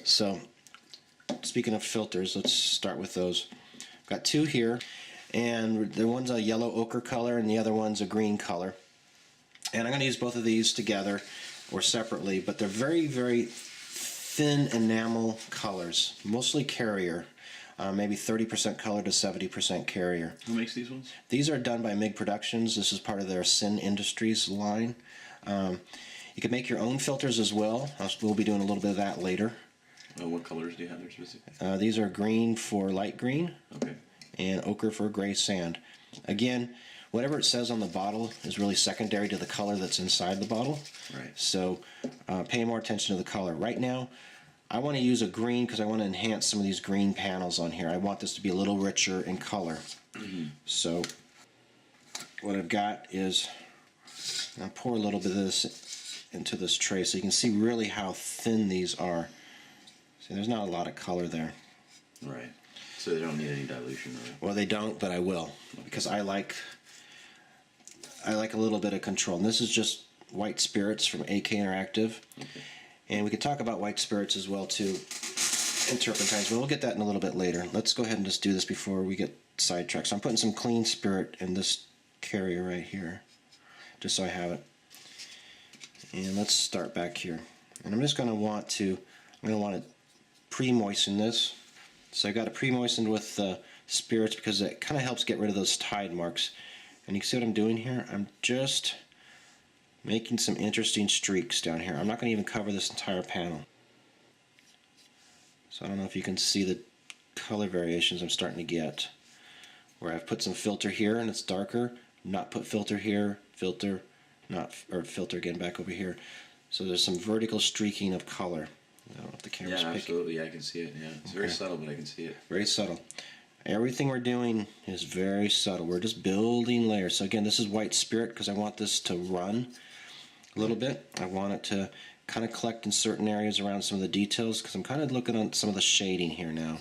So, speaking of filters, let's start with those. I've got two here, and the one's a yellow ochre color and the other one's a green color. And I'm going to use both of these together or separately, but they're very, very thin enamel colors, mostly carrier. Maybe 30% color to 70% carrier. Who makes these ones? These are done by MIG Productions. This is part of their Sin Industries line. You can make your own filters as well. We'll be doing a little bit of that later. What colors do you have there specifically? These are green for light green, okay, and ochre for gray sand. Again, whatever it says on the bottle is really secondary to the color that's inside the bottle. Right. So pay more attention to the color. Right now, I want to use a green because I want to enhance some of these green panels on here. I want this to be a little richer in color. So what I've got is, I'll pour a little bit of this into this tray so you can see really how thin these are. See, there's not a lot of color there. Right. So they don't need any dilution, right? Well, they don't, but I will, because I like a little bit of control. And this is just white spirits from AK Interactive. Okay. And we could talk about white spirits as well too, and turpentines, but we'll get that in a little bit later. Let's go ahead and just do this before we get sidetracked. So I'm putting some clean spirit in this carrier right here, just so I have it. And let's start back here. And I'm just going to want to pre-moisten this. So I got it pre-moistened with spirits because it kind of helps get rid of those tide marks. And you can see what I'm doing here? I'm just making some interesting streaks down here. I'm not going to even cover this entire panel. So I don't know if you can see the color variations I'm starting to get. Where I've put some filter here and it's darker, not put filter here, filter, not, or filter again back over here. So there's some vertical streaking of color. I don't know if the camera's picking. Absolutely, I can see it. Yeah, it's very subtle, but I can see it. Very subtle. Everything we're doing is very subtle. We're just building layers. So again, this is white spirit because I want this to run a little bit. I want it to kind of collect in certain areas around some of the details because I'm kind of looking on some of the shading here now.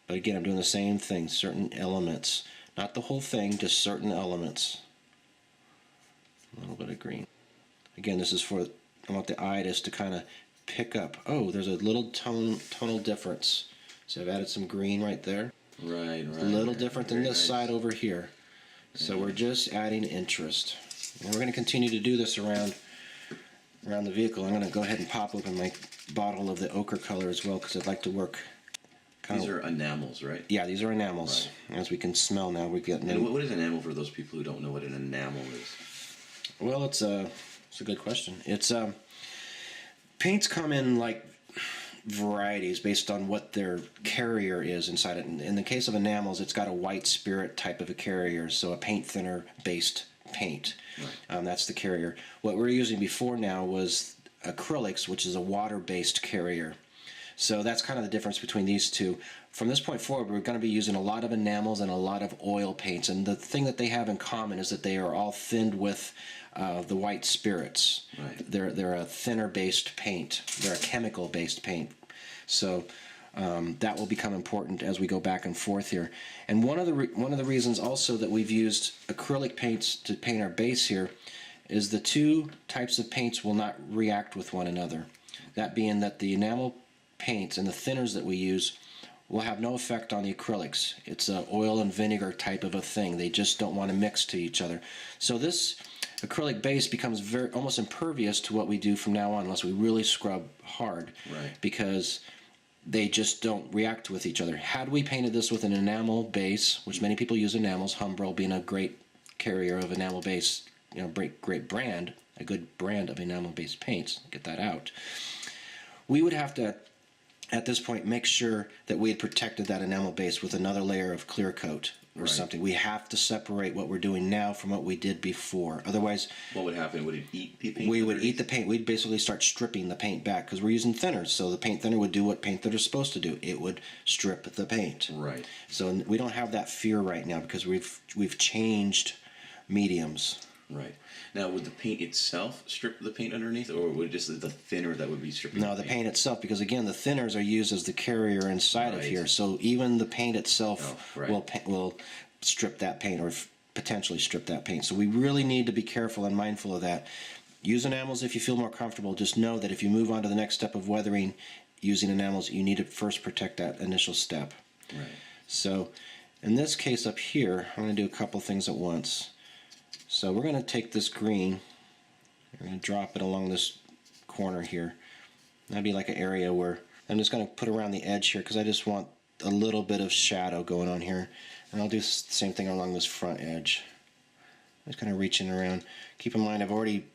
But again, I'm doing the same thing, certain elements. Not the whole thing, just certain elements. A little bit of green. Again, this is for, I want the eye just to kind of pick up. Oh, there's a little tonal difference. So I've added some green right there. Right. A little different than this side over here. So we're just adding interest. And we're going to continue to do this around the vehicle. I'm going to go ahead and pop open my bottle of the ochre color as well because I'd like to work. These are enamels, right? Yeah, these are enamels. Right. As we can smell now, we've got. And what is enamel for those people who don't know what an enamel is? Well, it's a good question. It's paints come in like varieties based on what their carrier is inside it. In the case of enamels, it's got a white spirit type of a carrier, so a paint thinner based paint. Right. That's the carrier. What we were using before now was acrylics, which is a water-based carrier. So that's kind of the difference between these two. From this point forward, we're going to be using a lot of enamels and a lot of oil paints. And the thing that they have in common is that they are all thinned with the white spirits. Right. They're a thinner-based paint. They're a chemical-based paint. So that will become important as we go back and forth here. And one of the reasons also that we've used acrylic paints to paint our base here is the two types of paints will not react with one another. That being that the enamel paints and the thinners that we use will have no effect on the acrylics. It's an oil and vinegar type of a thing. They just don't want to mix to each other. So this acrylic base becomes almost impervious to what we do from now on unless we really scrub hard. Right. Because they just don't react with each other. Had we painted this with an enamel base, which many people use enamels, Humbrol being a great carrier of enamel base, great brand, a good brand of enamel based paints, get that out. We would have to, at this point, make sure that we had protected that enamel base with another layer of clear coat or something. We have to separate what we're doing now from what we did before. Otherwise, what would happen? Would it eat the paint? We would eat the paint. We'd basically start stripping the paint back because we're using thinners. So the paint thinner would do what paint thinner is supposed to do. It would strip the paint. Right. So we don't have that fear right now because we've changed mediums. Right. Now, would the paint itself strip the paint underneath, or would it just the thinner that would be stripping the paint itself, because again, the thinners are used as the carrier inside of here. So even the paint itself will strip that paint or potentially strip that paint. So we really need to be careful and mindful of that. Use enamels if you feel more comfortable. Just know that if you move on to the next step of weathering, using enamels, you need to first protect that initial step. Right. So in this case up here, I'm going to do a couple things at once. So we're going to take this green, we're going to drop it along this corner here. That'd be like an area where I'm just going to put around the edge here because I just want a little bit of shadow going on here. And I'll do the same thing along this front edge. Just kind of reaching around. Keep in mind I've already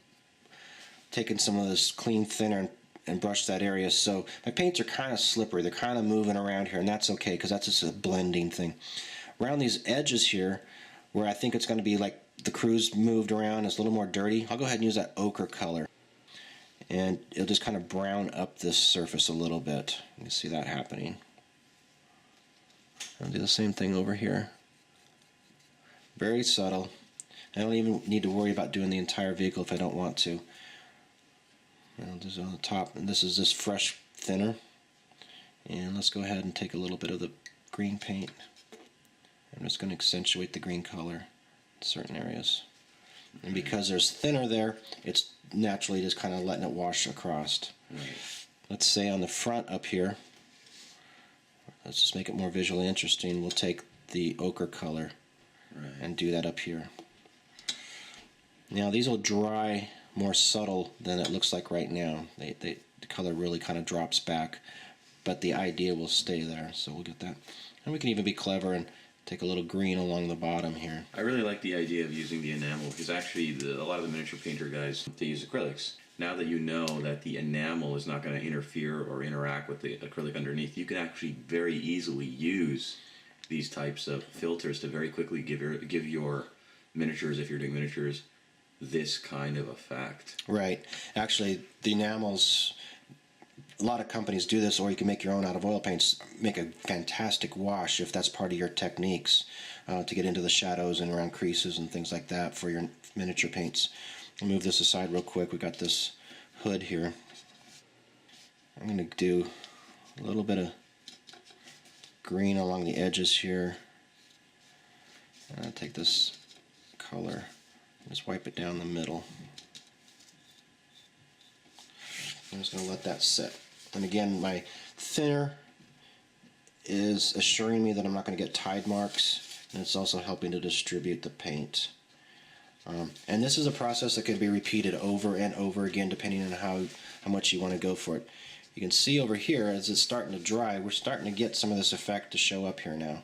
taken some of this clean thinner and brushed that area, so my paints are kind of slippery. They're kind of moving around here, and that's okay because that's just a blending thing. Around these edges here, where I think it's going to be like the crew's moved around, it's a little more dirty, I'll go ahead and use that ochre color. And it'll just kind of brown up this surface a little bit. You can see that happening. I'll do the same thing over here. Very subtle. I don't even need to worry about doing the entire vehicle if I don't want to. I'll just on the top, and this is this fresh thinner. And let's go ahead and take a little bit of the green paint. I'm just going to accentuate the green color in certain areas. And because there's thinner there, it's naturally just kind of letting it wash across. Right. Let's say on the front up here, let's just make it more visually interesting. We'll take the ochre color and do that up here. Now these will dry more subtle than it looks like right now. The color really kind of drops back, but the idea will stay there, so we'll get that. And we can even be clever and take a little green along the bottom here. I really like the idea of using the enamel because actually a lot of the miniature painter guys, they use acrylics. Now that you know that the enamel is not going to interfere or interact with the acrylic underneath, you can actually very easily use these types of filters to very quickly give your miniatures, if you're doing miniatures, this kind of effect. Right. Actually, the enamels, a lot of companies do this, or you can make your own out of oil paints. Make a fantastic wash if that's part of your techniques to get into the shadows and around creases and things like that for your miniature paints. I'll move this aside real quick. We've got this hood here. I'm going to do a little bit of green along the edges here. And I'll take this color, just wipe it down the middle. I'm just going to let that sit. And again, my thinner is assuring me that I'm not going to get tide marks, and it's also helping to distribute the paint. And this is a process that can be repeated over and over again depending on how much you want to go for it. You can see over here as it's starting to dry, we're starting to get some of this effect to show up here now.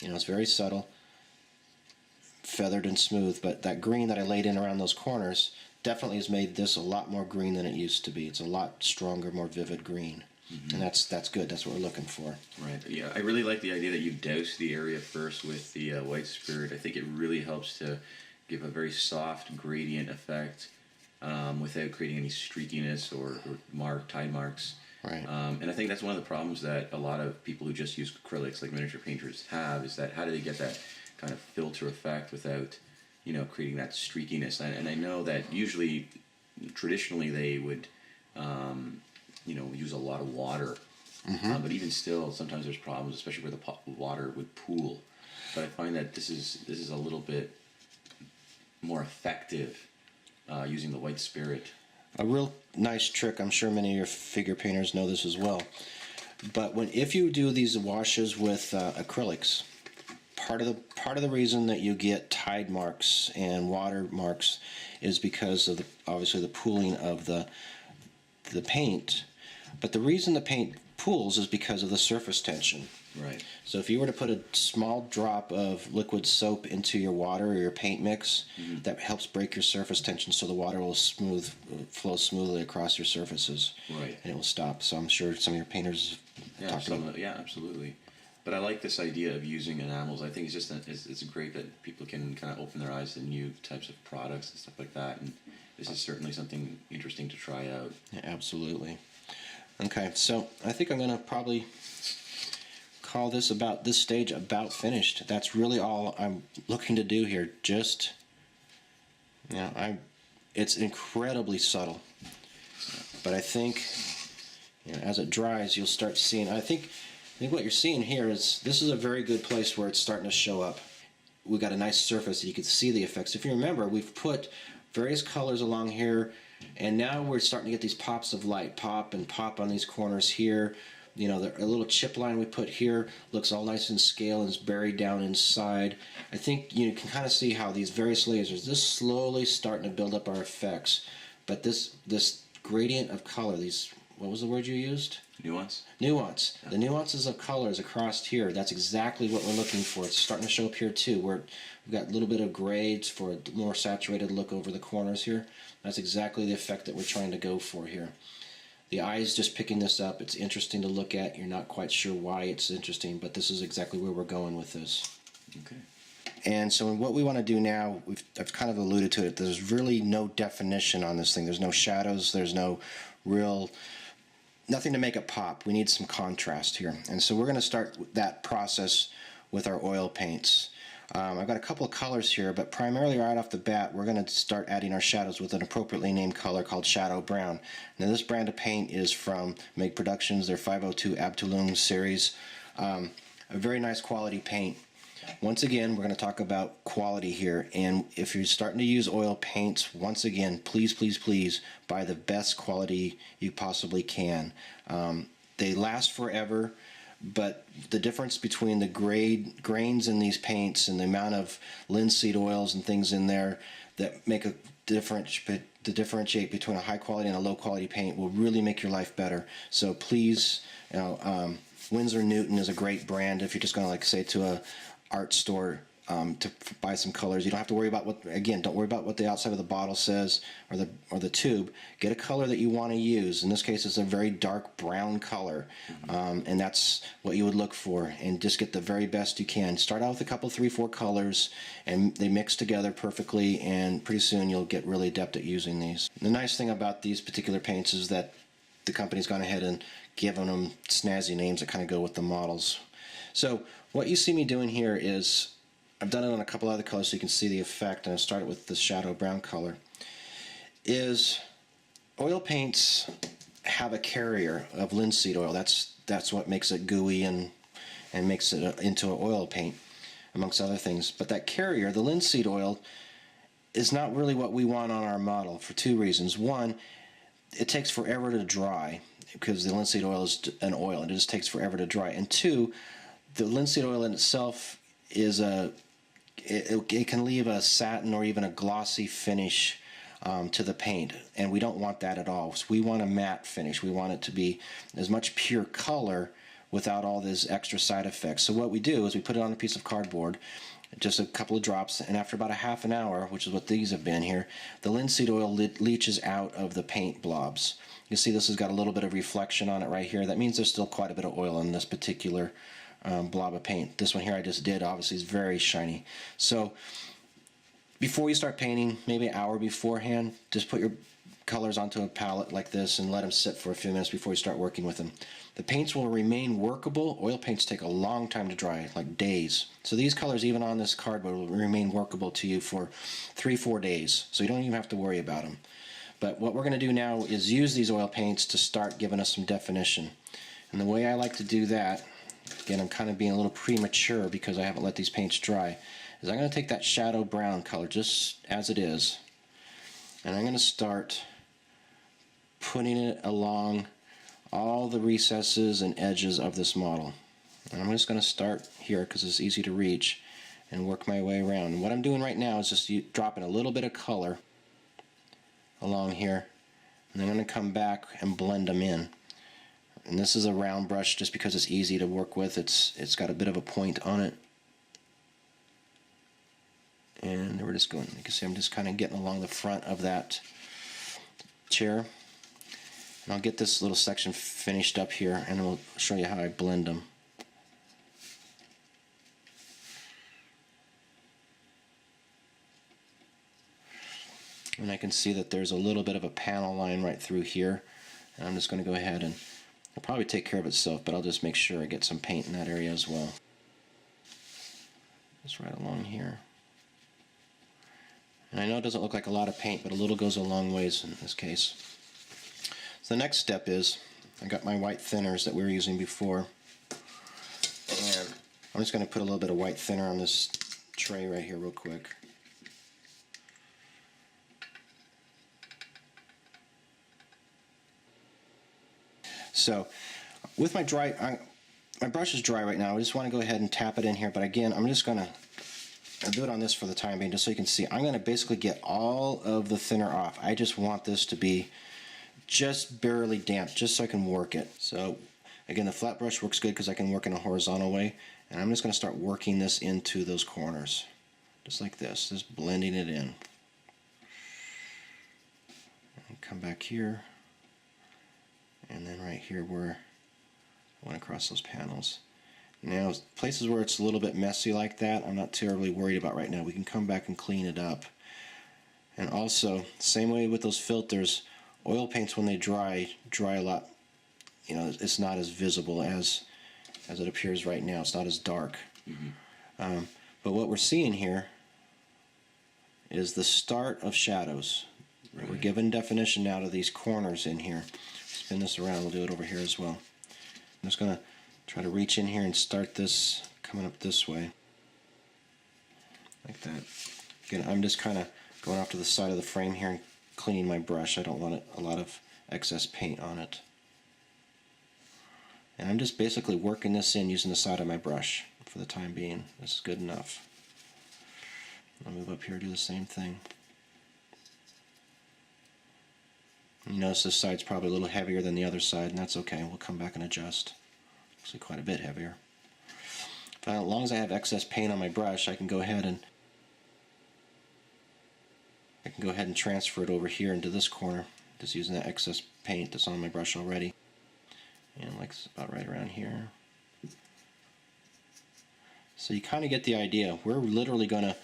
You know, it's very subtle, feathered and smooth, but that green that I laid in around those corners definitely has made this a lot more green than it used to be. It's a lot stronger, more vivid green. And that's good. That's what we're looking for. Right. Yeah, I really like the idea that you douse the area first with the white spirit. I think it really helps to give a very soft gradient effect without creating any streakiness or tide marks. Right. And I think that's one of the problems that a lot of people who just use acrylics, like miniature painters, have, is that how do they get that kind of filter effect without, creating that streakiness? And I know that usually, traditionally, they would, use a lot of water. But even still, sometimes there's problems, especially where the water would pool. But I find that this is a little bit more effective using the white spirit. A real nice trick, I'm sure many of your figure painters know this as well, but if you do these washes with acrylics, part of the reason that you get tide marks and water marks is because of obviously the pooling of the paint. But the reason the paint pools is because of the surface tension. Right. So if you were to put a small drop of liquid soap into your water or your paint mix, that helps break your surface tension, so the water will flow smoothly across your surfaces. Right. And it will stop. So I'm sure some of your painters talked about. Yeah, absolutely. But I like this idea of using enamels. I think it's great that people can kind of open their eyes to new types of products and stuff like that. And this is certainly something interesting to try out. Yeah, absolutely. Okay, so I think I'm going to probably call this stage about finished. That's really all I'm looking to do here. It's incredibly subtle, but I think as it dries, you'll start seeing. I think what you're seeing here is this is a very good place where it's starting to show up. We've got a nice surface that you can see the effects. If you remember, we've put various colors along here And now we're starting to get these pops of light, pop and pop on these corners here. You know, a little chip line we put here looks all nice and scale and is buried down inside. I think you can kind of see how these various layers, this slowly starting to build up our effects. But this gradient of color, these, what was the word you used? Nuance? Nuance. The nuances of colors across here, that's exactly what we're looking for. It's starting to show up here too. We've got a little bit of grades for a more saturated look over the corners here. That's exactly the effect that we're trying to go for here. The eye is just picking this up. It's interesting to look at. You're not quite sure why it's interesting, but this is exactly where we're going with this. Okay. And so what we want to do now, I've kind of alluded to it, there's really no definition on this thing. There's no shadows, there's no real, nothing to make it pop. We need some contrast here. And so we're going to start that process with our oil paints. I've got a couple of colors here, but primarily right off the bat, we're going to start adding our shadows with an appropriately named color called Shadow Brown. Now this brand of paint is from Meg Productions, their 502 Abtulung series. A very nice quality paint. Once again, we're going to talk about quality here, and if you're starting to use oil paints, once again, please, please, please buy the best quality you possibly can. They last forever, but the difference between the grains in these paints and the amount of linseed oils and things in there that make a difference, to differentiate between a high quality and a low quality paint will really make your life better. So please, Winsor Newton is a great brand. If you're just going to, like, say, to a art store to buy some colors, you don't have to worry about what, again, don't worry about what the outside of the bottle says or the tube. Get a color that you want to use. In this case, it's a very dark brown color, and that's what you would look for, and just get the very best you can. Start out with a couple, 3, 4 colors, and they mix together perfectly, and pretty soon you'll get really adept at using these. The nice thing about these particular paints is that the company's gone ahead and given them snazzy names that kind of go with the models. So what you see me doing here is, I've done it on a couple other colors so you can see the effect, and I started with the shadow brown color, is oil paints have a carrier of linseed oil. That's what makes it gooey and makes it into an oil paint, amongst other things. But that carrier, the linseed oil, is not really what we want on our model for 2 reasons. One, it takes forever to dry because the linseed oil is an oil and it just takes forever to dry. And 2, the linseed oil in itself is it can leave a satin or even a glossy finish to the paint, and we don't want that at all. So we want a matte finish. We want it to be as much pure color without all these extra side effects. So what we do is we put it on a piece of cardboard, just a couple of drops, and after about a half an hour, which is what these have been here, the linseed oil leaches out of the paint blobs. You see this has got a little bit of reflection on it right here. That means there's still quite a bit of oil in this particular blob of paint. This one here I just did, obviously, is very shiny. So before you start painting, maybe an hour beforehand, just put your colors onto a palette like this and let them sit for a few minutes before you start working with them. The paints will remain workable. Oil paints take a long time to dry, like days. So these colors, even on this cardboard, will remain workable to you for 3-4 days. So you don't even have to worry about them. But what we're going to do now is use these oil paints to start giving us some definition. And the way I like to do that, again, I'm kind of being a little premature because I haven't let these paints dry, is I'm going to take that shadow brown color just as it is, and I'm going to start putting it along all the recesses and edges of this model. And I'm just going to start here because it's easy to reach and work my way around. And what I'm doing right now is just dropping a little bit of color along here, and then I'm going to come back and blend them in. And this is a round brush just because it's easy to work with. It's got a bit of a point on it. And we're just going, you can see I'm just kind of getting along the front of that chair. And I'll get this little section finished up here, and I'll show you how I blend them. And I can see that there's a little bit of a panel line right through here. And I'm just going to go ahead and it'll probably take care of itself, but I'll just make sure I get some paint in that area as well. Just right along here. And I know it doesn't look like a lot of paint, but a little goes a long ways in this case. So the next step is, I got my white thinners that we were using before. And I'm just going to put a little bit of white thinner on this tray right here real quick. So with my my brush is dry right now. I just want to go ahead and tap it in here, but again, I'm just going to do it on this for the time being, just so you can see. I'm going to basically get all of the thinner off. I just want this to be just barely damp, just so I can work it. So again, the flat brush works good because I can work in a horizontal way, and I'm just going to start working this into those corners, just like this, just blending it in. And come back here, and then right here where I went across those panels. Now, places where it's a little bit messy like that, I'm not terribly worried about right now. We can come back and clean it up. And also, same way with those filters, oil paints when they dry a lot, you know, it's not as visible as it appears right now. It's not as dark. But what we're seeing here is the start of shadows. Right. We're giving definition now to these corners in here. Spin this around, we'll do it over here as well. I'm just going to try to reach in here and start this coming up this way. Like that. Again, I'm just kind of going off to the side of the frame here and cleaning my brush. I don't want a lot of excess paint on it. And I'm just basically working this in using the side of my brush for the time being. This is good enough. I'll move up here and do the same thing. You notice this side's probably a little heavier than the other side, and that's okay. We'll come back and adjust. Actually quite a bit heavier. But as long as I have excess paint on my brush, I can go ahead and transfer it over here into this corner, just using that excess paint that's on my brush already. And like about right around here. So you kind of get the idea. We're literally going to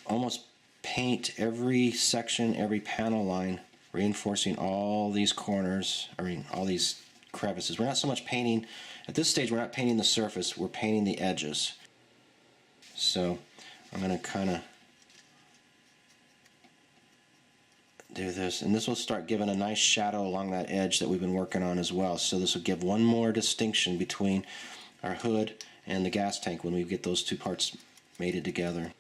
almost paint every section, every panel line, reinforcing all these corners, all these crevices. We're not so much painting, at this stage we're not painting the surface, we're painting the edges. So I'm going to kind of do this, and this will start giving a nice shadow along that edge that we've been working on as well. So this will give one more distinction between our hood and the gas tank when we get those two parts mated together.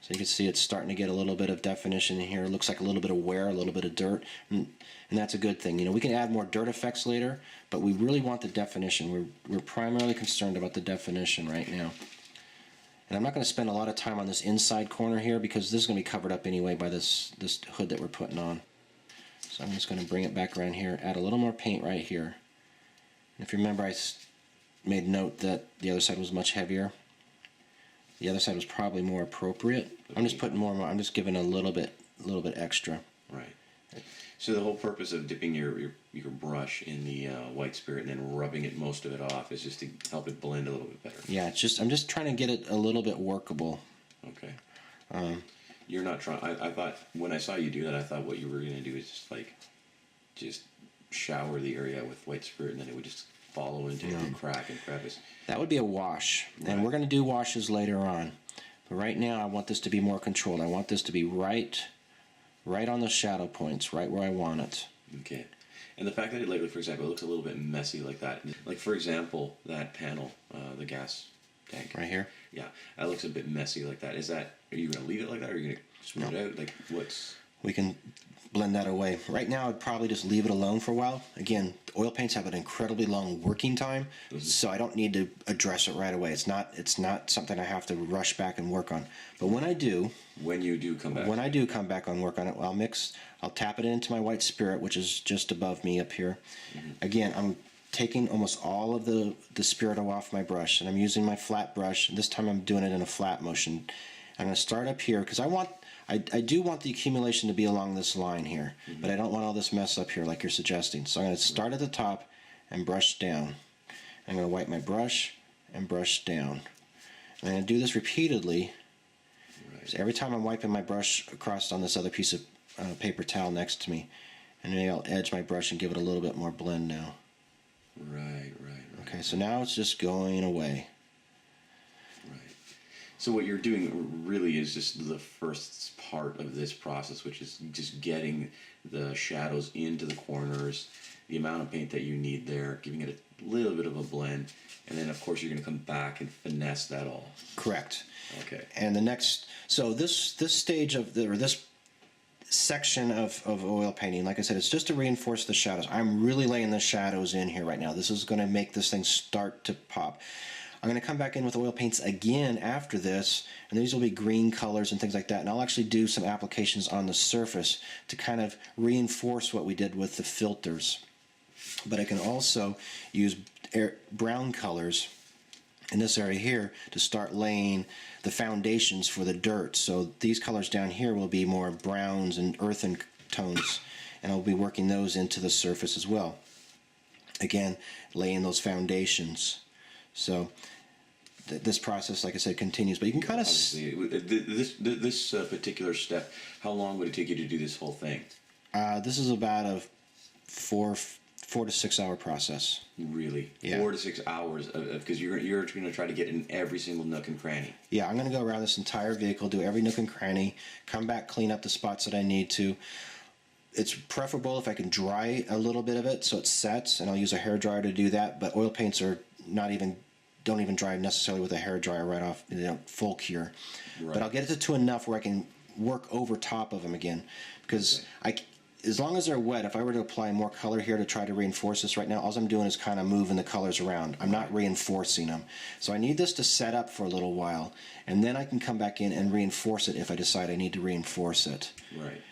So you can see it's starting to get a little bit of definition in here. It looks like a little bit of wear, a little bit of dirt, and that's a good thing. You know, we can add more dirt effects later, but we really want the definition. We're primarily concerned about the definition right now. And I'm not going to spend a lot of time on this inside corner here because this is going to be covered up anyway by this hood that we're putting on. So I'm just going to bring it back around here, add a little more paint right here. And if you remember, I made note that the other side was much heavier. The other side was probably more appropriate. I'm just putting more. I'm just giving a little bit extra. Right. So the whole purpose of dipping your brush in the white spirit and then rubbing most of it off is just to help it blend a little bit better. Yeah, I'm just trying to get it a little bit workable. Okay. You're not trying. I thought when I saw you do that, I thought what you were going to do is just shower the area with white spirit and then it would just follow into every crack and crevice. That would be a wash, and we're going to do washes later on. But right now, I want this to be more controlled. I want this to be right on the shadow points, right where I want it. Okay. And the fact that it, like for example, it looks a little bit messy like that. Like for example, that panel, the gas tank. Right here? Yeah, that looks a bit messy like that. Are you going to leave it like that, or are you going to smooth it out? Like what's... We can blend that away. Right now, I'd probably just leave it alone for a while. Again, oil paints have an incredibly long working time, so I don't need to address it right away. It's not something I have to rush back and work on. But when I do... When you do come back. When I do come back and work on it, I'll tap it into my white spirit, which is just above me up here. Again, I'm taking almost all of the spirit off my brush, and I'm using my flat brush. This time I'm doing it in a flat motion. I'm going to start up here, because I do want the accumulation to be along this line here, but I don't want all this mess up here like you're suggesting. So I'm going to start at the top and brush down. I'm going to wipe my brush and brush down. And I'm going to do this repeatedly. So every time I'm wiping my brush across on this other piece of paper towel next to me, and then I'll edge my brush and give it a little bit more blend now. Right. Okay, so now it's just going away. Right. So what you're doing really is just the first part of this process, which is just getting the shadows into the corners, the amount of paint that you need there, giving it a little bit of a blend, and then of course you're going to come back and finesse that all. Correct. Okay. And the next, so this stage of this section of oil painting, like I said, it's just to reinforce the shadows. I'm really laying the shadows in here right now. This is going to make this thing start to pop. I'm going to come back in with oil paints again after this, and these will be green colors and things like that, and I'll actually do some applications on the surface to kind of reinforce what we did with the filters. But I can also use brown colors in this area here to start laying the foundations for the dirt. So these colors down here will be more browns and earthen tones, and I'll be working those into the surface as well. Again, laying those foundations. So this process, like I said, continues. But you can kind of this particular step. How long would it take you to do this whole thing? This is about a 4 to 6 hour process. Really? Yeah. 4 to 6 hours because you're going to try to get in every single nook and cranny. Yeah, I'm going to go around this entire vehicle, do every nook and cranny, come back, clean up the spots that I need to. It's preferable if I can dry a little bit of it so it sets, and I'll use a hairdryer to do that. But oil paints don't even dry necessarily with a hairdryer right off, full cure. Right. But I'll get it to enough where I can work over top of them again, because as long as they're wet, if I were to apply more color here to try to reinforce this right now, all I'm doing is kind of moving the colors around. I'm not reinforcing them. So I need this to set up for a little while, and then I can come back in and reinforce it if I decide I need to reinforce it. Right.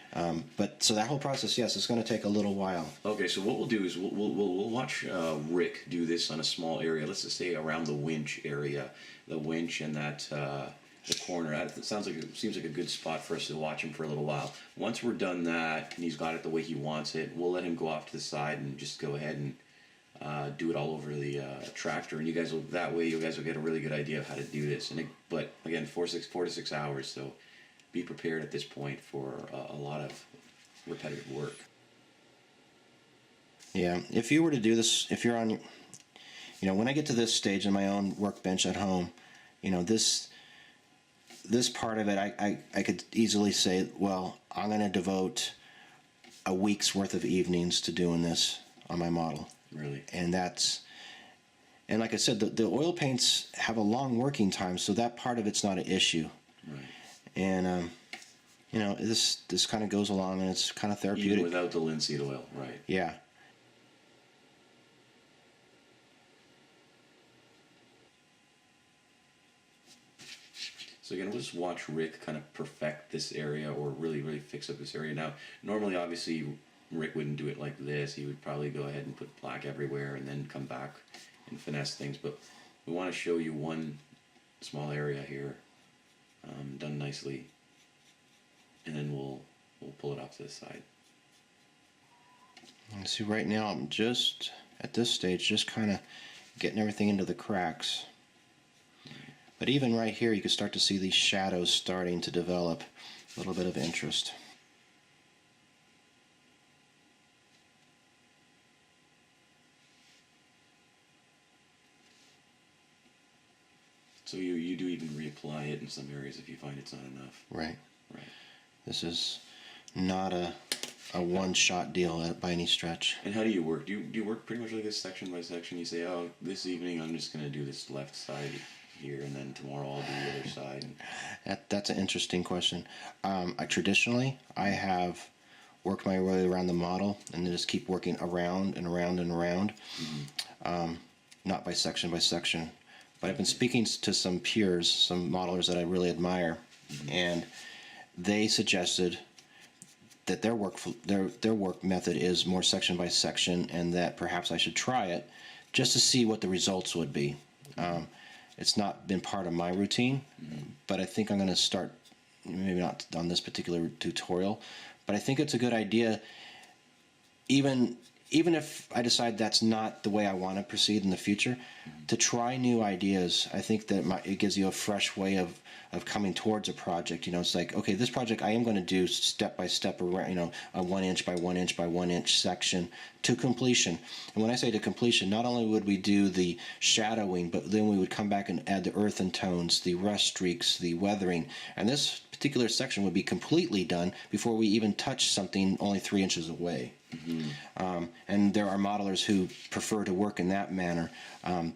But so that whole process, yes, it's going to take a little while. Okay, so what we'll do is we'll watch Rick do this on a small area. Let's just say around the winch area, the winch and that the corner. It seems like a good spot for us to watch him for a little while. Once we're done that and he's got it the way he wants it, we'll let him go off to the side and just go ahead and do it all over the tractor. And you guys will get a really good idea of how to do this. But again, 4 to 6 hours. So be prepared at this point for a lot of repetitive work. Yeah, if you were to do this, if you're on, when I get to this stage in my own workbench at home, this part of it, I could easily say, well, I'm going to devote a week's worth of evenings to doing this on my model. Really? And like I said, the oil paints have a long working time, so that part of it's not an issue. Right. And this kind of goes along, and it's kind of therapeutic. Even without the linseed oil, right? Yeah. So again, we'll just watch Rick kind of perfect this area, or really, really fix up this area. Now, normally, obviously, Rick wouldn't do it like this. He would probably go ahead and put black everywhere and then come back and finesse things. But we want to show you one small area here, done nicely, and then we'll pull it off to the side. See, right now I'm just at this stage, just kind of getting everything into the cracks. But even right here, you can start to see these shadows starting to develop a little bit of interest. So you do even reapply it in some areas if you find it's not enough. Right. Right. This is not a one-shot deal by any stretch. And how do you work? Do you work pretty much like this, section by section? You say, oh, this evening I'm just going to do this left side here, and then tomorrow I'll do the other side. That's an interesting question. Traditionally, I have worked my way around the model and then just keep working around and around and around, not by section by section. But I've been speaking to some peers, some modelers that I really admire, and they suggested that their work method is more section by section, and that perhaps I should try it just to see what the results would be. It's not been part of my routine, but I think I'm going to start, maybe not on this particular tutorial, but I think it's a good idea, even if I decide that's not the way I want to proceed in the future, to try new ideas. I think that it gives you a fresh way of coming towards a project. It's like, okay, this project I am going to do step by step, around, a 1 inch by 1 inch by 1 inch section to completion. And when I say to completion, not only would we do the shadowing, but then we would come back and add the earthen tones, the rust streaks, the weathering, and this particular section would be completely done before we even touch something only 3 inches away. And there are modelers who prefer to work in that manner.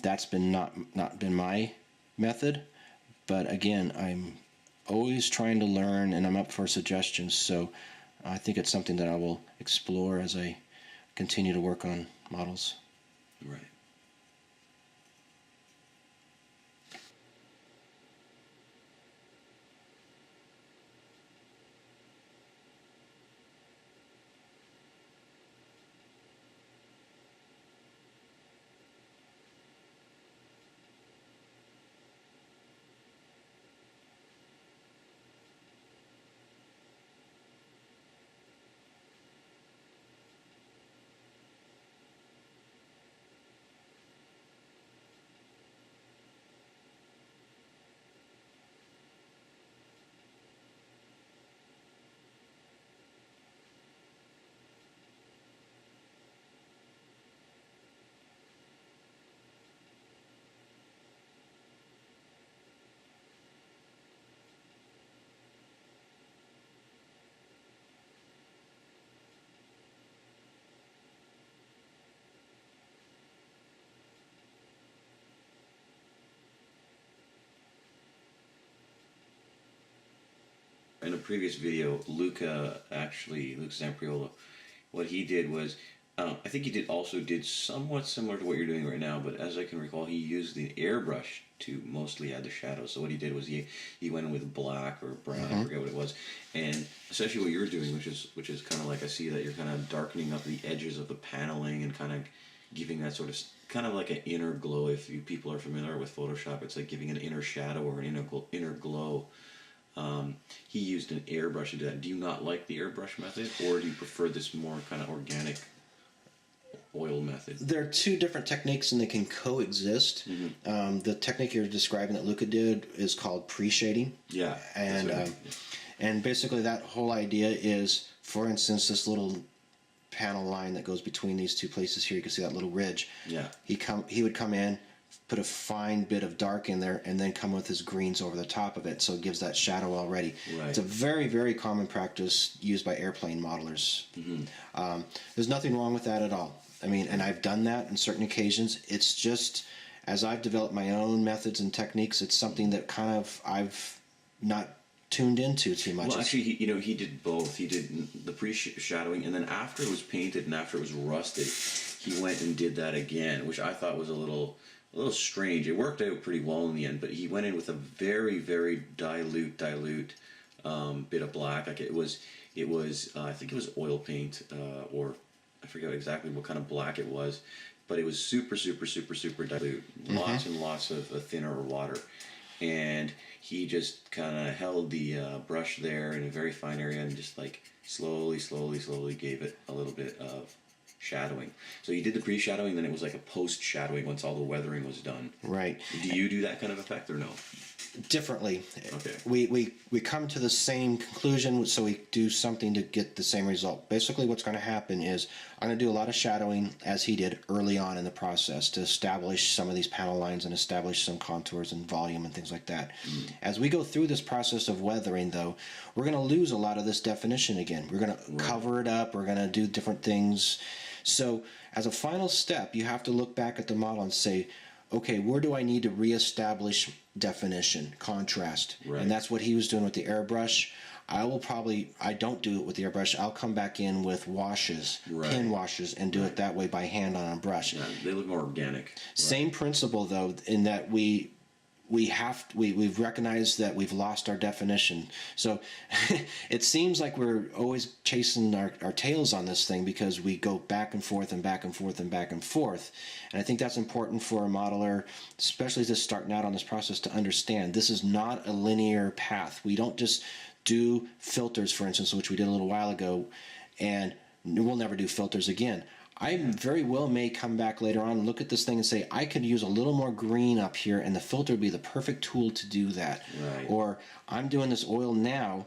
That's been not been my method, but again, I'm always trying to learn, and I'm up for suggestions. So I think it's something that I will explore as I continue to work on models. Right. In a previous video, Luke Zampriola, what he did was, I think he did somewhat similar to what you're doing right now, but as I can recall, he used the airbrush to mostly add the shadows. So what he did was he went in with black or brown, I forget what it was, and essentially what you're doing, which is kind of like, I see that you're kind of darkening up the edges of the paneling and kind of giving that sort of kind of like an inner glow. If you people are familiar with Photoshop, it's like giving an inner shadow or an inner glow. He used an airbrush to do that. Do you not like the airbrush method, or do you prefer this more kind of organic oil method? There are two different techniques, and they can coexist. The technique you're describing that Luca did is called pre-shading. Yeah. And basically that whole idea is, for instance, this little panel line that goes between these two places here, you can see that little ridge. Yeah. He would come in, put a fine bit of dark in there, and then come with his greens over the top of it, so it gives that shadow already. Right. It's a very, very common practice used by airplane modelers. There's nothing wrong with that at all. I mean, and I've done that on certain occasions. It's just, as I've developed my own methods and techniques, it's something that kind of I've not tuned into too much. Well, actually, he did both. He did the pre-shadowing, and then after it was painted and after it was rusted, he went and did that again, which I thought was a little strange. It worked out pretty well in the end, but he went in with a very, very dilute bit of black. Like it was I think it was oil paint, or I forget exactly what kind of black it was, but it was super, super, super, super dilute. Lots and lots of thinner water. And he just kind of held the brush there in a very fine area and just like slowly gave it a little bit of shadowing. So you did the pre-shadowing, then it was like a post-shadowing once all the weathering was done. Right. Do you do that kind of effect or no? Differently. Okay. We come to the same conclusion, so we do something to get the same result. Basically what's going to happen is I'm going to do a lot of shadowing, as he did early on in the process, to establish some of these panel lines and establish some contours and volume and things like that. As we go through this process of weathering, though, we're going to lose a lot of this definition again. We're going to cover it up. We're going to do different things. So as a final step, you have to look back at the model and say, okay, where do I need to reestablish definition, contrast? Right. And that's what he was doing with the airbrush. I don't do it with the airbrush. I'll come back in with washes, pin washes, and do it that way by hand on a brush. Yeah, they look more organic. Same principle, though, in that we've recognized that we've lost our definition. So it seems like we're always chasing our tails on this thing because we go back and forth and back and forth and back and forth. And I think that's important for a modeler, especially just starting out on this process, to understand this is not a linear path. We don't just do filters, for instance, which we did a little while ago, and we'll never do filters again. I very well may come back later on and look at this thing and say, I could use a little more green up here, and the filter would be the perfect tool to do that. Right. Or I'm doing this oil now,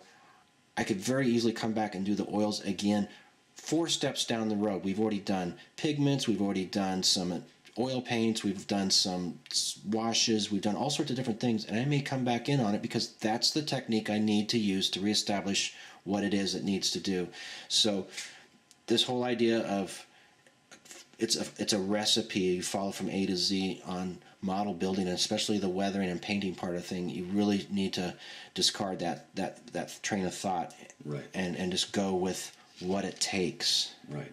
I could very easily come back and do the oils again 4 steps down the road. We've already done pigments, we've already done some oil paints, we've done some washes, we've done all sorts of different things, and I may come back in on it because that's the technique I need to use to reestablish what it is it needs to do. So this whole idea of it's a recipe you follow from A to Z on model building, and especially the weathering and painting part of thing, you really need to discard that train of thought, Right. and just go with what it takes. Right.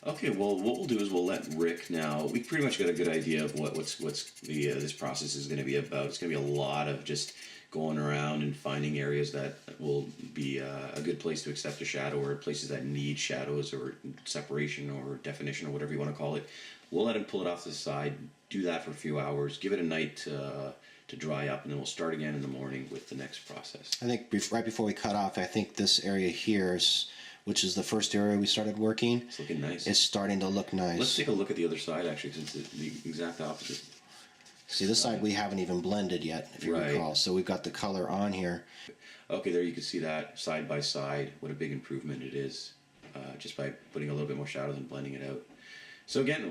Okay. Well, what we'll do is we'll let Rick now. We pretty much got a good idea of what's the this process is going to be about. It's going to be a lot of just going around and finding areas that will be a good place to accept a shadow, or places that need shadows or separation or definition or whatever you want to call it. We'll let him pull it off to the side, do that for a few hours, give it a night to dry up, and then we'll start again in the morning with the next process. I think right before we cut off, I think this area here, which is the first area we started working, It's looking nice. is starting to look nice. Let's take a look at the other side, actually, since it's the exact opposite. See, this side we haven't even blended yet, if you Right. recall. So we've got the color on here. Okay, there you can see that side by side, what a big improvement it is, just by putting a little bit more shadows and blending it out. So again,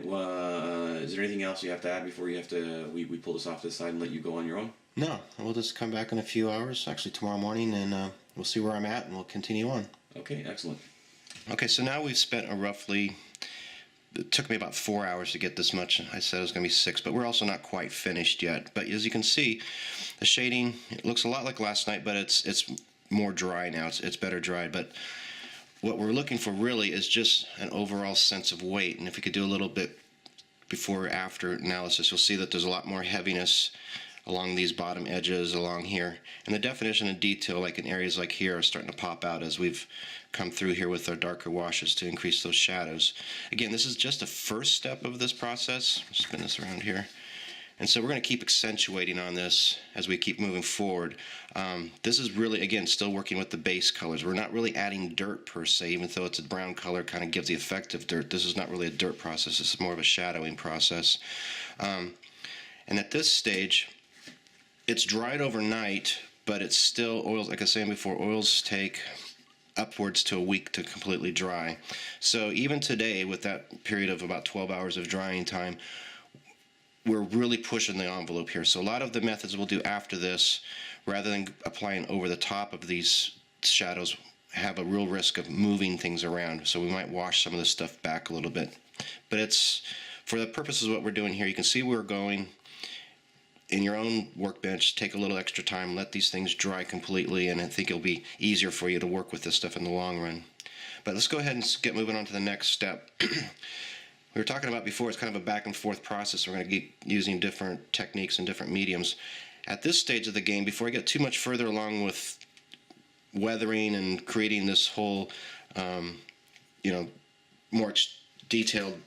is there anything else you have to add before we pull this off to the side and let you go on your own? No, we'll just come back in a few hours, actually tomorrow morning, and we'll see where I'm at, and we'll continue on. Okay, excellent. Okay, so now we've spent it took me about 4 hours to get this much. I said it was going to be 6, but we're also not quite finished yet. But as you can see, the shading, it looks a lot like last night, but it's more dry now. It's better dried. But what we're looking for really is just an overall sense of weight. And if we could do a little bit before or after analysis, you'll see that there's a lot more heaviness along these bottom edges along here. And the definition and detail, like in areas like here, are starting to pop out as we've come through here with our darker washes to increase those shadows. Again, this is just a first step of this process. Spin this around here. And so we're going to keep accentuating on this as we keep moving forward. This is really, again, still working with the base colors. We're not really adding dirt per se, even though it's a brown color, kind of gives the effect of dirt. This is not really a dirt process. This is more of a shadowing process. And at this stage, it's dried overnight, but it's still oils. Like I was saying before, oils take upwards to a week to completely dry. So even today, with that period of about 12 hours of drying time, we're really pushing the envelope here. So a lot of the methods we'll do after this, rather than applying over the top of these shadows, have a real risk of moving things around. So we might wash some of this stuff back a little bit. But it's, for the purposes of what we're doing here, you can see where we're going. In your own workbench, take a little extra time, let these things dry completely, and I think it'll be easier for you to work with this stuff in the long run. But let's go ahead and get moving on to the next step. We were talking about before, it's kind of a back and forth process. We're going to keep using different techniques and different mediums. At this stage of the game, before I get too much further along with weathering and creating this whole, more detailed,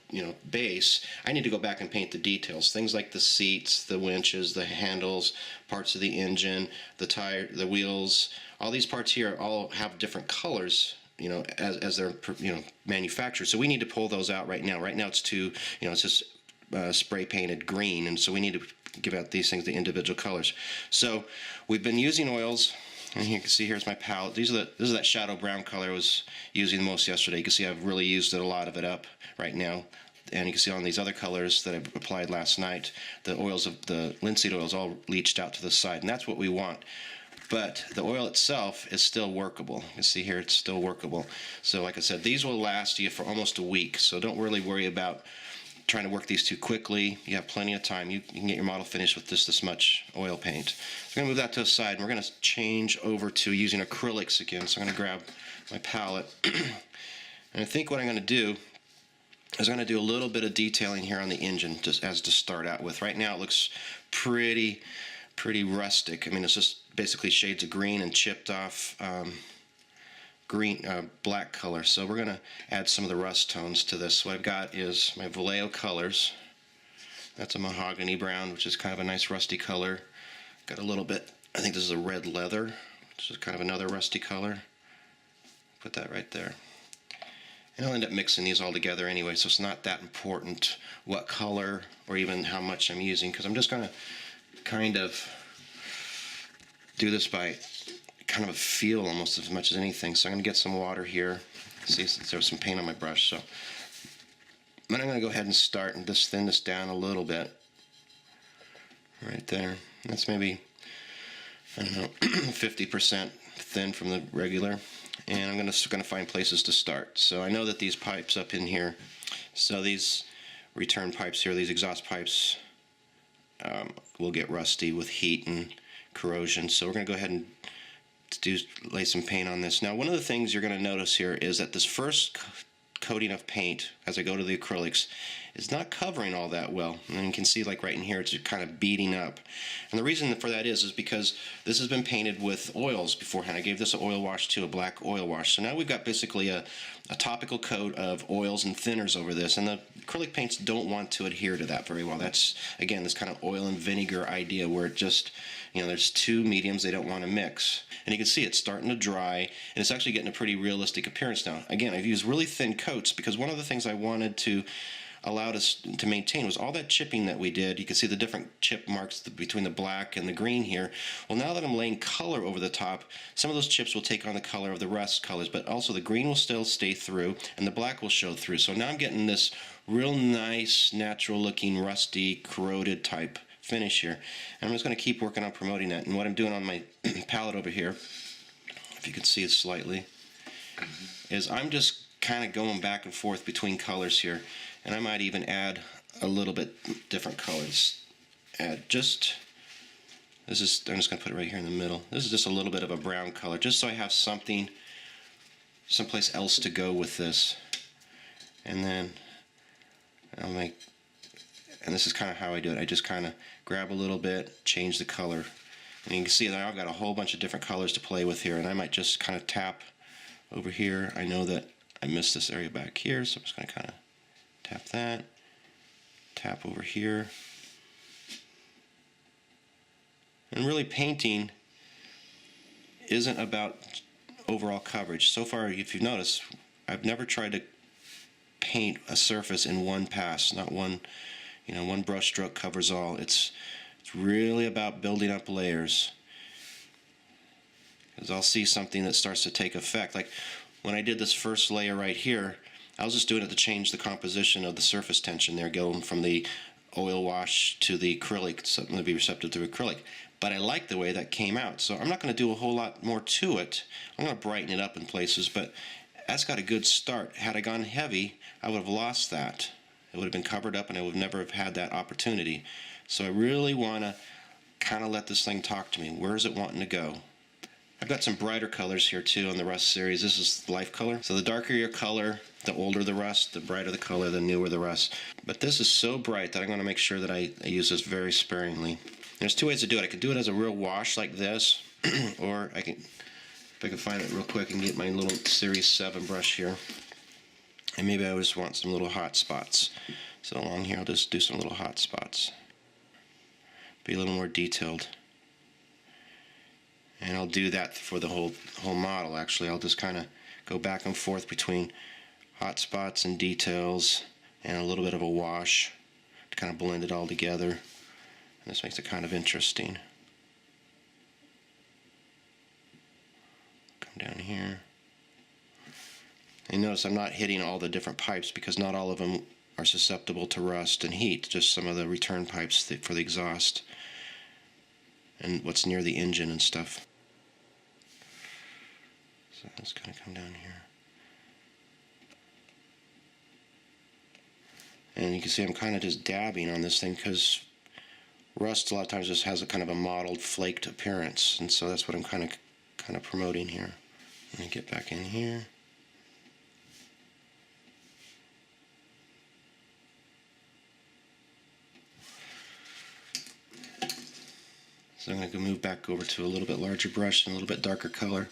base, I need to go back and paint the details. Things like the seats, the winches, the handles, parts of the engine, the tire, the wheels. All these parts here all have different colors, as they're, manufactured. So we need to pull those out right now. Right now it's it's just spray painted green, and so we need to give out these things the individual colors. So we've been using oils. And you can see here's my palette. This is that shadow brown color I was using the most yesterday. You can see I've really used a lot of it up right now. And you can see on these other colors that I've applied last night, the oils of the linseed oils all leached out to the side. And that's what we want. But the oil itself is still workable. You can see here it's still workable. So like I said, these will last you for almost a week. So don't really worry about trying to work these too quickly. You have plenty of time. You can get your model finished with just this much oil paint. So we're going to move that to the side, and we're going to change over to using acrylics again. So I'm going to grab my palette, and I think what I'm going to do is I'm going to do a little bit of detailing here on the engine, just as to start out with. Right now it looks pretty rustic. I mean, it's just basically shades of green and chipped off black color. So we're going to add some of the rust tones to this. What I've got is my Vallejo colors. That's a mahogany brown, which is kind of a nice rusty color. Got a little bit, I think this is a red leather, which is kind of another rusty color. Put that right there. And I'll end up mixing these all together anyway, so it's not that important what color or even how much I'm using, because I'm just going to kind of do this by kind of a feel almost as much as anything. So I'm going to get some water here. See, since there was some paint on my brush. So then I'm going to go ahead and start and just thin this down a little bit. Right there. That's maybe, 50% thin from the regular. And I'm just going to find places to start. So I know that these pipes up in here, so these return pipes here, these exhaust pipes, will get rusty with heat and corrosion. So we're going to go ahead and lay some paint on this. Now, one of the things you're going to notice here is that this first coating of paint, as I go to the acrylics, is not covering all that well. And you can see, like right in here, it's kind of beating up. And the reason for that is because this has been painted with oils beforehand. I gave this an oil wash too, a black oil wash. So now we've got basically a topical coat of oils and thinners over this, and the acrylic paints don't want to adhere to that very well. That's, again, this kind of oil and vinegar idea where it just, there's two mediums they don't want to mix. And you can see it's starting to dry, and it's actually getting a pretty realistic appearance now. Again, I've used really thin coats because one of the things I wanted to allowed us to maintain was all that chipping that we did. You can see the different chip marks between the black and the green here. Well, now that I'm laying color over the top, some of those chips will take on the color of the rest colors, but also the green will still stay through and the black will show through. So now I'm getting this real nice, natural looking, rusty, corroded type finish here. And I'm just going to keep working on promoting that. And what I'm doing on my palette over here, if you can see it slightly, is I'm just kind of going back and forth between colors here. And I might even add a little bit different colors. I'm just going to put it right here in the middle. This is just a little bit of a brown color, just so I have something, someplace else to go with this. And then and this is kind of how I do it. I just kind of grab a little bit, change the color. And you can see that I've got a whole bunch of different colors to play with here. And I might just kind of tap over here. I know that I missed this area back here, so I'm just going to kind of tap that, tap over here. And really, painting isn't about overall coverage. So far, if you've noticed, I've never tried to paint a surface in one pass, not one, one brush stroke covers all. It's really about building up layers. Because I'll see something that starts to take effect. Like when I did this first layer right here, I was just doing it to change the composition of the surface tension there, going from the oil wash to the acrylic, something to be receptive to acrylic. But I like the way that came out, so I'm not going to do a whole lot more to it. I'm going to brighten it up in places, but that's got a good start. Had I gone heavy, I would have lost that. It would have been covered up, and I would never have had that opportunity. So I really want to kind of let this thing talk to me. Where is it wanting to go? I've got some brighter colors here too on the rust series. This is life color. So the darker your color, the older the rust, the brighter the color, the newer the rust. But this is so bright that I'm going to make sure that I use this very sparingly. There's two ways to do it. I could do it as a real wash like this, or I can, if I can find it real quick, and get my little Series 7 brush here. And maybe I just want some little hot spots. So along here I'll just do some little hot spots. Be a little more detailed. And I'll do that for the whole model. Actually, I'll just kind of go back and forth between hot spots and details and a little bit of a wash to kind of blend it all together. And this makes it kind of interesting. Come down here. And notice I'm not hitting all the different pipes because not all of them are susceptible to rust and heat, just some of the return pipes for the exhaust and what's near the engine and stuff. So let's kind of come down here. And you can see I'm kind of just dabbing on this thing because rust a lot of times just has a kind of a mottled, flaked appearance, and so that's what I'm kind of promoting here. Let me get back in here. So I'm going to move back over to a little bit larger brush and a little bit darker color.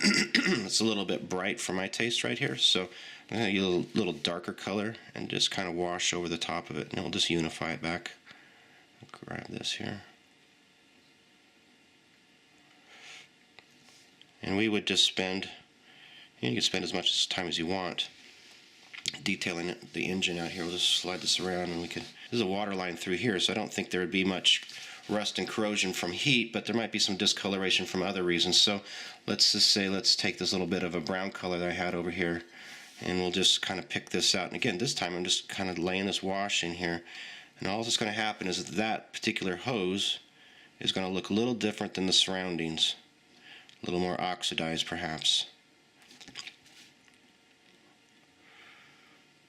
It's a little bit bright for my taste right here, so I'm going to use a little darker color and just kind of wash over the top of it, and it'll just unify it back. I'll grab this here. And we would just spend, you can spend as much time as you want detailing the engine out here. We'll just slide this around, and there's a water line through here, so I don't think there would be much rust and corrosion from heat, but there might be some discoloration from other reasons. So let's just say, let's take this little bit of a brown color that I had over here, and we'll just kind of pick this out. And again, this time I'm just kind of laying this wash in here, and all that's going to happen is that particular hose is going to look a little different than the surroundings, a little more oxidized perhaps.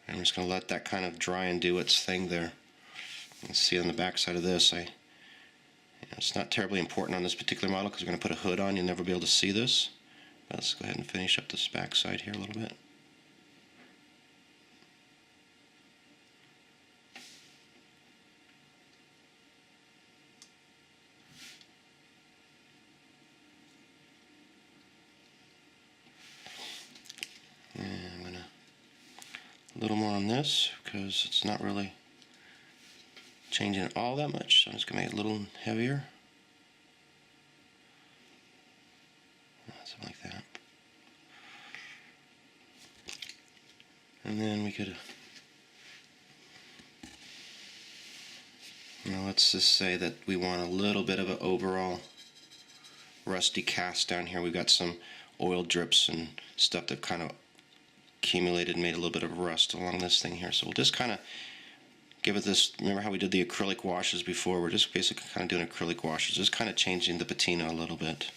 I'm just going to let that kind of dry and do its thing there. You can see on the back side of this, I It's not terribly important on this particular model because we're going to put a hood on. You'll never be able to see this. But let's go ahead and finish up this back side here a little bit. And I'm going to a little more on this because it's not really changing it all that much, so I'm just going to make it a little heavier. Something like that. And then we could, let's just say that we want a little bit of an overall rusty cast down here. We've got some oil drips and stuff that kind of accumulated and made a little bit of rust along this thing here. So we'll just kind of give it this, remember how we did the acrylic washes before? We're just basically kind of doing acrylic washes, just kind of changing the patina a little bit.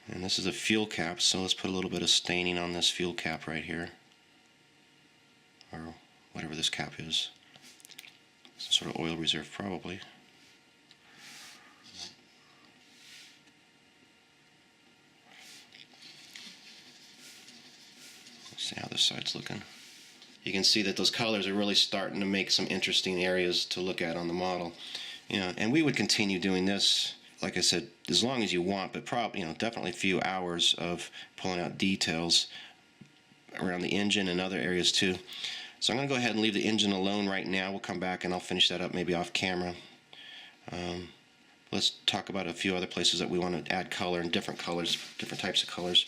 And this is a fuel cap, so let's put a little bit of staining on this fuel cap right here. Or whatever this cap is. Some sort of oil reserve probably. Let's see how this side's looking. You can see that those colors are really starting to make some interesting areas to look at on the model. And we would continue doing this, like I said, as long as you want, but probably, definitely a few hours of pulling out details around the engine and other areas too. So I'm going to go ahead and leave the engine alone right now. We'll come back and I'll finish that up maybe off camera. Let's talk about a few other places that we want to add color and different colors, different types of colors.